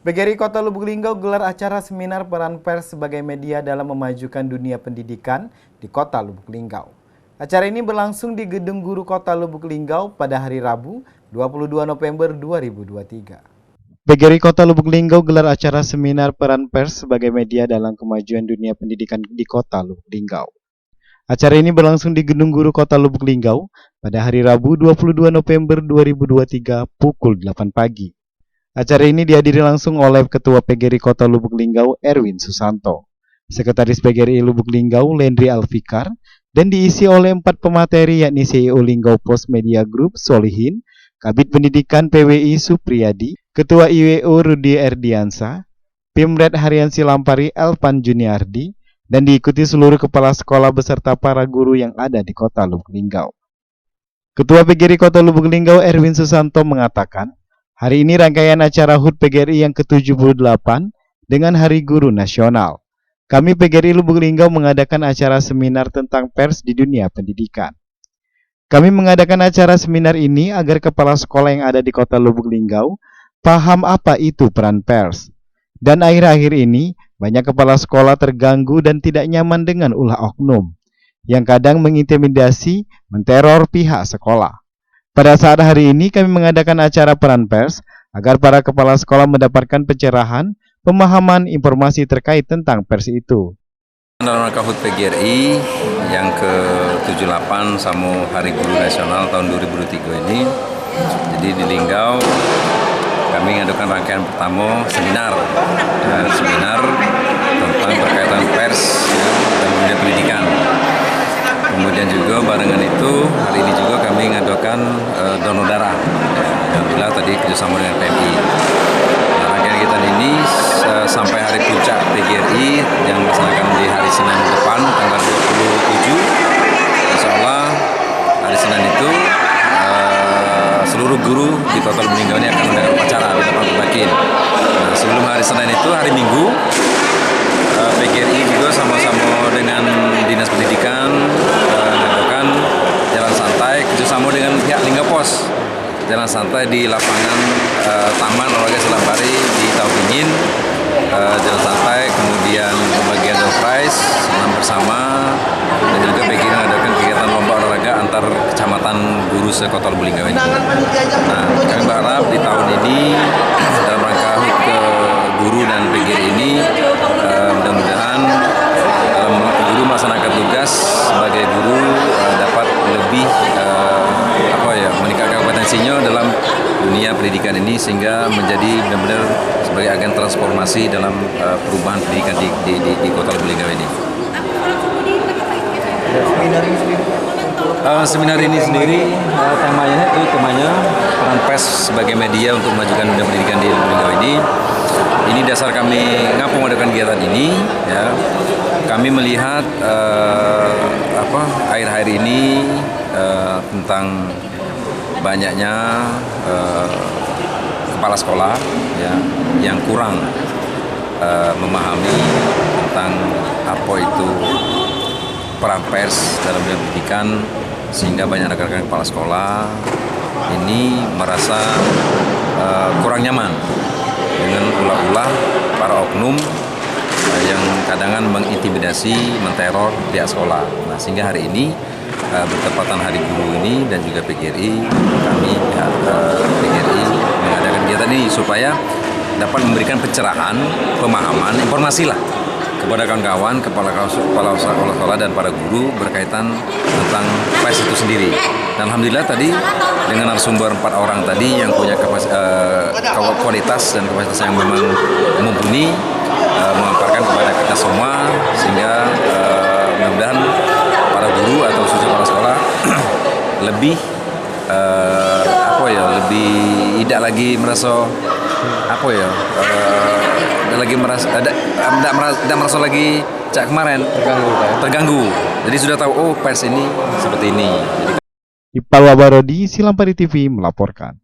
PGRI Kota Lubuk Linggau gelar acara seminar peran pers sebagai media dalam memajukan dunia pendidikan di Kota Lubuk Linggau. Acara ini berlangsung di Gedung Guru Kota Lubuk Linggau pada hari Rabu, 22 November 2023. PGRI Kota Lubuk Linggau gelar acara seminar peran pers sebagai media dalam kemajuan dunia pendidikan di Kota Lubuk Linggau. Acara ini berlangsung di Gedung Guru Kota Lubuk Linggau pada hari Rabu 22 November 2023 pukul 8 pagi. Acara ini dihadiri langsung oleh Ketua PGRI Kota Lubuk Linggau Erwin Susanto, Sekretaris PGRI Lubuk Linggau Lendri Alfikar, dan diisi oleh 4 pemateri yakni CEO Linggau Post Media Group Solihin, Kabid Pendidikan PWI Supriyadi, Ketua IWO Rudi Erdiansa, Pimred Harian Silampari Elvan Juniardi, dan diikuti seluruh kepala sekolah beserta para guru yang ada di Kota Lubuk Linggau. Ketua PGRI Kota Lubuk Linggau Erwin Susanto mengatakan, hari ini rangkaian acara HUT PGRI yang ke-78 dengan Hari Guru Nasional. Kami PGRI Lubuk Linggau mengadakan acara seminar tentang pers di dunia pendidikan. Kami mengadakan acara seminar ini agar kepala sekolah yang ada di Kota Lubuk Linggau paham apa itu peran pers. Dan akhir-akhir ini banyak kepala sekolah terganggu dan tidak nyaman dengan ulah oknum yang kadang mengintimidasi, menteror pihak sekolah. Pada saat hari ini kami mengadakan acara peran pers agar para kepala sekolah mendapatkan pencerahan, pemahaman informasi terkait tentang pers itu. Dalam rangka HUT PGRI yang ke-78 sama Hari Guru Nasional tahun 2023 ini, jadi di Linggau kami mengadakan rangkaian pertama seminar tentang berkaitan pers dan dunia pendidikan. Kemudian juga barengan itu hari ini juga kami mengadakan donor darah. Alhamdulillah tadi kerjasama dengan PMI. Nah, rangkaian kegiatan ini sampai hari puncak PGRI yang dilaksanakan di hari Senin depan tanggal 27. Insya Allah hari Senin itu seluruh guru di Kota Lubuk Linggau ini akan mengadakan upacara di tempat berbakin. Nah, sebelum hari Senin itu hari Minggu PGRI juga sama-sama dengan Dinas Pendidikan mengadakan jalan santai kerjasama dengan pihak Linggau Pos. Jalan santai di lapangan Taman Olahraga Silampari di Taubingin, jalan santai, kemudian pembagian door prize, senam bersama, dan juga PGRI mengadakan kegiatan lomba olahraga antar kecamatan guru se-Kota Lubuk Linggau ini. Nah, kami berharap di tahun ini dalam rangka HUT ke guru dan PGRI ini mudah-mudahan dalam guru melaksanakan tugas sebagai guru dapat lebih meningkatkan kompetensinya dalam dunia pendidikan ini sehingga menjadi benar-benar sebagai agen transformasi dalam perubahan pendidikan di Kota Lubuk Linggau ini. Seminar ini sendiri temanya peran pers sebagai media untuk memajukan dunia pendidikan di Lubuk Linggau ini. Ini dasar kami ngapa mengadakan kegiatan ini, ya. Kami melihat akhir-akhir ini tentang banyaknya kepala sekolah ya yang kurang memahami tentang apa itu peran pers dalam dunia pendidikan, sehingga banyak rekan-rekan kepala sekolah ini merasa kurang nyaman dengan ulah-ulah para oknum yang kadang mengintimidasi, menteror pihak sekolah. Nah, sehingga hari ini bertepatan Hari Guru ini dan juga PGRI, kami pihak PGRI mengadakan kegiatan ini supaya dapat memberikan pencerahan, pemahaman, informasi lah kepada kawan-kawan, kepala sekolah dan para guru berkaitan tentang pers itu sendiri. Dan alhamdulillah tadi dengan narasumber 4 orang tadi yang punya kualitas dan kapasitas yang memang mumpuni mengaparkan kepada kita semua, sehingga mudah-mudahan para guru atau khususnya kepala sekolah lebih lebih tidak lagi merasa tidak merasa lagi cak kemarin terganggu. Jadi sudah tahu pers ini seperti ini. Ipal Wabarodi, Silampari TV melaporkan.